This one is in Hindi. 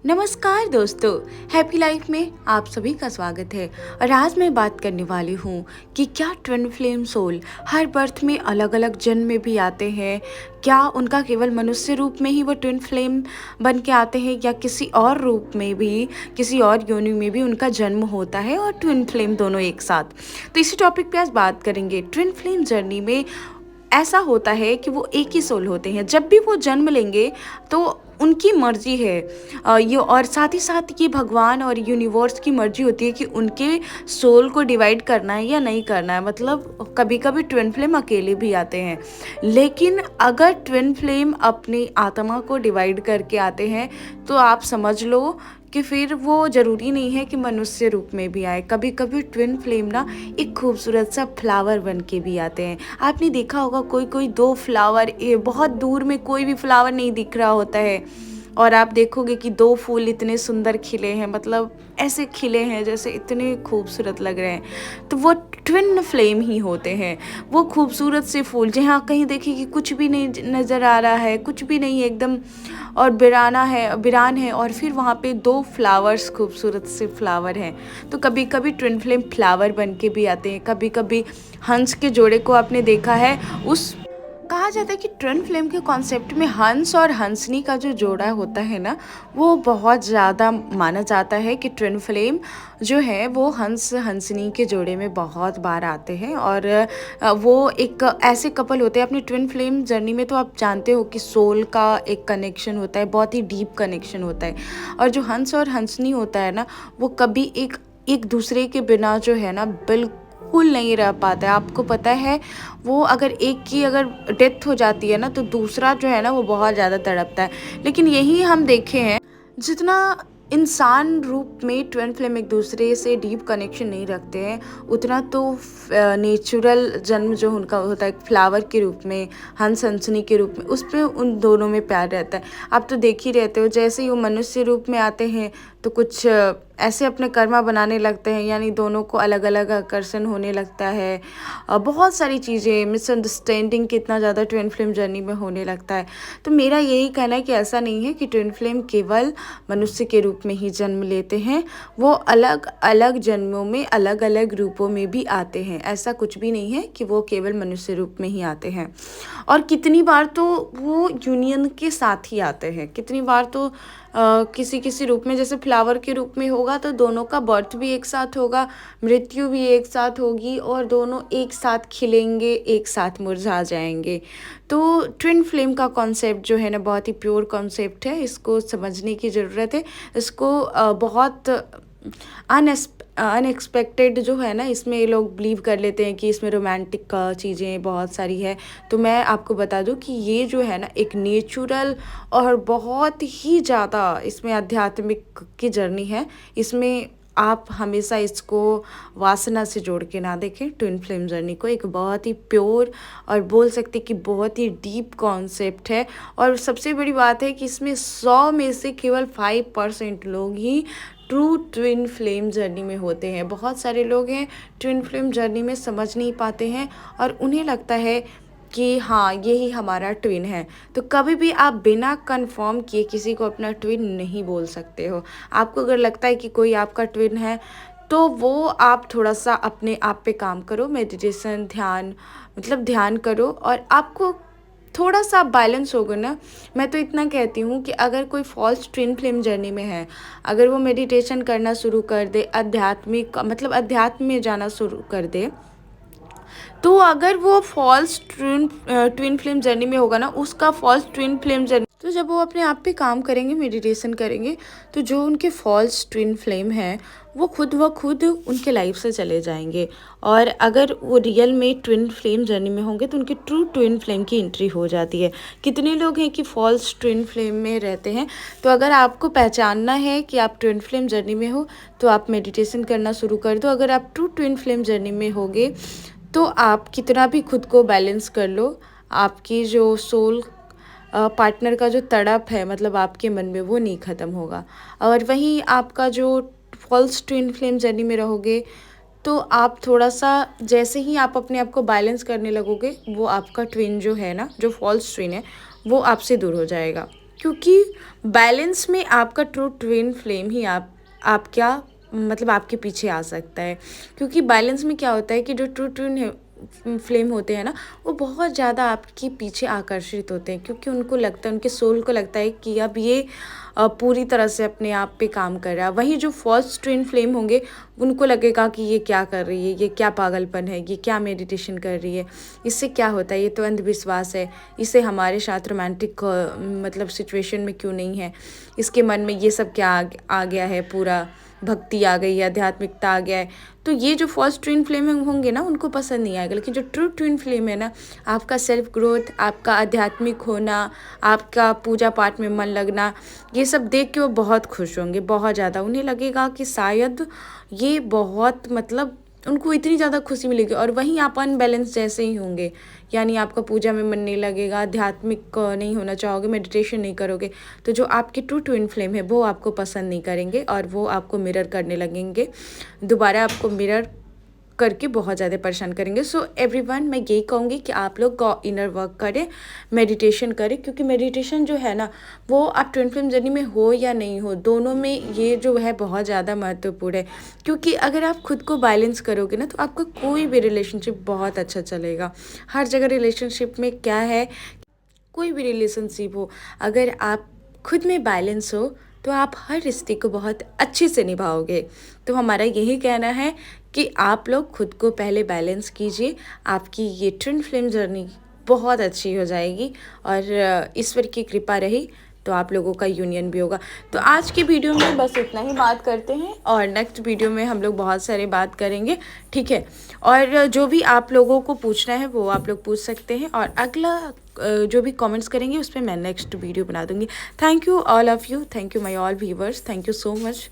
नमस्कार दोस्तों, हैप्पी लाइफ में आप सभी का स्वागत है। और आज मैं बात करने वाली हूँ कि क्या ट्विन फ्लेम सोल हर बर्थ में अलग अलग जन्म में भी आते हैं। क्या उनका केवल मनुष्य रूप में ही वो ट्विन फ्लेम बन के आते हैं या किसी और रूप में भी, किसी और योनि में भी उनका जन्म होता है और ट्विन फ्लेम दोनों एक साथ। तो इसी टॉपिक पे आज बात करेंगे। ट्विन फ्लेम जर्नी में ऐसा होता है कि वो एक ही सोल होते हैं। जब भी वो जन्म लेंगे तो उनकी मर्जी है, ये और साथ ही साथ ये भगवान और यूनिवर्स की मर्जी होती है कि उनके सोल को डिवाइड करना है या नहीं करना है। मतलब कभी कभी ट्विन फ्लेम अकेले भी आते हैं, लेकिन अगर ट्विन फ्लेम अपनी आत्मा को डिवाइड करके आते हैं तो आप समझ लो कि फिर वो ज़रूरी नहीं है कि मनुष्य रूप में भी आए। कभी कभी ट्विन फ्लेम ना एक खूबसूरत सा फ्लावर बन के भी आते हैं। आपने देखा होगा कोई कोई दो फ्लावर, बहुत दूर में कोई भी फ्लावर नहीं दिख रहा होता है और आप देखोगे कि दो फूल इतने सुंदर खिले हैं, मतलब ऐसे खिले हैं जैसे इतने खूबसूरत लग रहे हैं। तो वो ट्विन फ्लेम ही होते हैं। वो खूबसूरत से फूल जहाँ कहीं देखिए कि कुछ भी नहीं नज़र आ रहा है, कुछ भी नहीं है एकदम, और वीरान है और फिर वहाँ पे दो फ्लावर्स, खूबसूरत से फ्लावर हैं। तो कभी कभी ट्विन फ्लेम फ्लावर बन के भी आते हैं। कभी कभी हंस के जोड़े को आपने देखा है। उस कहा जाता है कि ट्विन फ्लेम के कॉन्सेप्ट में हंस और हंसनी का जो जोड़ा होता है ना, वो बहुत ज़्यादा माना जाता है कि ट्विन फ्लेम जो है वो हंस हंसनी के जोड़े में बहुत बार आते हैं। और वो एक ऐसे कपल होते हैं अपने ट्विन फ्लेम जर्नी में। तो आप जानते हो कि सोल का एक कनेक्शन होता है, बहुत ही डीप कनेक्शन होता है। और जो हंस और हंसनी होता है ना, वो कभी एक एक दूसरे के बिना जो है ना बिल्कुल नहीं रह पाता है। आपको पता है, वो अगर एक की अगर डेथ हो जाती है ना तो दूसरा जो है ना वो बहुत ज़्यादा तड़पता है। लेकिन यही हम देखे हैं, जितना इंसान रूप में ट्विन फ्लेम एक दूसरे से डीप कनेक्शन नहीं रखते हैं, उतना तो नेचुरल जन्म जो उनका होता है फ्लावर के रूप में, हंस हंसनी के रूप में, उस पर उन दोनों में प्यार रहता है। आप तो देख ही रहते हो, जैसे ही वो मनुष्य रूप में आते हैं तो कुछ ऐसे अपने कर्मा बनाने लगते हैं, यानी दोनों को अलग अलग आकर्षण होने लगता है। बहुत सारी चीज़ें, मिसअंडरस्टैंडिंग कितना ज़्यादा ट्विन फ्लेम जर्नी में होने लगता है। तो मेरा यही कहना है कि ऐसा नहीं है कि ट्विन फ्लेम केवल मनुष्य के रूप में ही जन्म लेते हैं। वो अलग अलग जन्मों में अलग अलग रूपों में भी आते हैं। ऐसा कुछ भी नहीं है कि वो केवल मनुष्य रूप में ही आते हैं। और कितनी बार तो वो यूनियन के साथ ही आते हैं, कितनी बार तो किसी किसी रूप में, जैसे फ्लावर के रूप में होगा तो दोनों का बर्थ भी एक साथ होगा, मृत्यु भी एक साथ होगी और दोनों एक साथ खिलेंगे, एक साथ मुरझा जाएंगे। तो ट्विन फ्लेम का कॉन्सेप्ट जो है ना बहुत ही प्योर कॉन्सेप्ट है। इसको समझने की ज़रूरत है। इसको बहुत अनएक्सपेक्टेड जो है ना, इसमें ये लोग बिलीव कर लेते हैं कि इसमें रोमांटिक चीज़ें बहुत सारी है। तो मैं आपको बता दूं कि ये जो है ना एक नेचुरल और बहुत ही ज़्यादा इसमें आध्यात्मिक की जर्नी है। इसमें आप हमेशा इसको वासना से जोड़ के ना देखें। ट्विन फ्लेम जर्नी को एक बहुत ही प्योर और बोल सकते कि बहुत ही डीप कॉन्सेप्ट है। और सबसे बड़ी बात है कि इसमें 100 में से केवल 5% लोग ही ट्रू ट्विन फ्लेम जर्नी में होते हैं। बहुत सारे लोग हैं ट्विन फ्लेम जर्नी में समझ नहीं पाते हैं और उन्हें लगता है कि हाँ यही हमारा ट्विन है। तो कभी भी आप बिना कंफर्म किए किसी को अपना ट्विन नहीं बोल सकते हो। आपको अगर लगता है कि कोई आपका ट्विन है तो वो आप थोड़ा सा अपने आप पे काम करो, मेडिटेशन, ध्यान, मतलब ध्यान करो और आपको थोड़ा सा बैलेंस होगा ना। मैं तो इतना कहती हूँ कि अगर कोई फॉल्स ट्विन फ्लेम जर्नी में है, अगर वो मेडिटेशन करना शुरू कर दे, आध्यात्मिक मतलब अध्यात्म में जाना शुरू कर दे, तो अगर वो फॉल्स ट्विन फ्लेम जर्नी में होगा ना, उसका फॉल्स ट्विन फ्लेम जर्नी, तो जब वो अपने आप पे काम करेंगे, मेडिटेशन करेंगे, तो जो उनके फॉल्स ट्विन फ्लेम हैं वो खुद व खुद उनके लाइफ से चले जाएंगे। और अगर वो रियल में ट्विन फ्लेम जर्नी में होंगे तो उनके ट्रू ट्विन फ्लेम की एंट्री हो जाती है। कितने लोग हैं कि फॉल्स ट्विन फ्लेम में रहते हैं। तो अगर आपको पहचानना है कि आप ट्विन फ्लेम जर्नी में हो तो आप मेडिटेशन करना शुरू कर दो। अगर आप ट्रू ट्विन फ्लेम जर्नी में होगे तो आप कितना भी खुद को बैलेंस कर लो, आपकी जो सोल पार्टनर का जो तड़प है मतलब आपके मन में, वो नहीं ख़त्म होगा। और वहीं आपका जो फॉल्स ट्विन फ्लेम जर्नी में रहोगे तो आप थोड़ा सा, जैसे ही आप अपने आप को बैलेंस करने लगोगे, वो आपका ट्विन जो है ना, जो फॉल्स ट्विन है, वो आपसे दूर हो जाएगा। क्योंकि बैलेंस में आपका ट्रू ट्विन फ्लेम ही आप क्या मतलब आपके पीछे आ सकता है। क्योंकि बैलेंस में क्या होता है कि जो ट्रू ट्विन है फ्लेम होते हैं ना, वो बहुत ज़्यादा आपके पीछे आकर्षित होते हैं, क्योंकि उनको लगता है, उनके सोल को लगता है कि अब ये पूरी तरह से अपने आप पे काम कर रहा है। वहीं जो फर्स्ट ट्विन फ्लेम होंगे, उनको लगेगा कि ये क्या कर रही है, ये क्या पागलपन है, ये क्या मेडिटेशन कर रही है, इससे क्या होता है, ये तो अंधविश्वास है, इसे हमारे साथ रोमांटिक मतलब सिचुएशन में क्यों नहीं है, इसके मन में ये सब क्या आ गया है, पूरा भक्ति आ गई है, आध्यात्मिकता आ गया है। तो ये जो फर्स्ट ट्विन फ्लेम होंगे ना, उनको पसंद नहीं आएगा। लेकिन जो ट्रू ट्विन फ्लेम है ना, आपका सेल्फ ग्रोथ, आपका आध्यात्मिक होना, आपका पूजा पाठ में मन लगना, ये सब देख के वो बहुत खुश होंगे, बहुत ज़्यादा। उन्हें लगेगा कि शायद ये बहुत मतलब उनको इतनी ज़्यादा खुशी मिलेगी। और वहीं आप अनबैलेंस जैसे ही होंगे, यानी आपका पूजा में मन नहीं लगेगा, आध्यात्मिक नहीं होना चाहोगे, मेडिटेशन नहीं करोगे, तो जो आपके ट्रू ट्विन फ्लेम है वो आपको पसंद नहीं करेंगे और वो आपको मिरर करने लगेंगे, दोबारा आपको मिरर करके बहुत ज़्यादा परेशान करेंगे। सो एवरीवन, मैं यही कहूँगी कि आप लोग इनर वर्क करें, मेडिटेशन करें, क्योंकि मेडिटेशन जो है ना, वो आप ट्विन फ्लेम जर्नी में हो या नहीं हो, दोनों में ये जो है बहुत ज़्यादा महत्वपूर्ण है। क्योंकि अगर आप खुद को बैलेंस करोगे ना, तो आपका कोई भी रिलेशनशिप बहुत अच्छा चलेगा। हर जगह रिलेशनशिप में क्या है, कोई भी रिलेशनशिप हो, अगर आप खुद में बैलेंस हो तो आप हर रिश्ते को बहुत अच्छे से निभाओगे। तो हमारा यही कहना है कि आप लोग खुद को पहले बैलेंस कीजिए, आपकी ये ट्विन फ्लेम जर्नी बहुत अच्छी हो जाएगी और ईश्वर की कृपा रही तो आप लोगों का यूनियन भी होगा। तो आज की वीडियो में बस इतना ही बात करते हैं और नेक्स्ट वीडियो में हम लोग बहुत सारे बात करेंगे, ठीक है। और जो भी आप लोगों को पूछना है वो आप लोग पूछ सकते हैं, और अगला जो भी कमेंट्स करेंगे उस पर मैं नेक्स्ट वीडियो बना दूंगी। Thank you all of you, thank you my all viewers, thank you so much.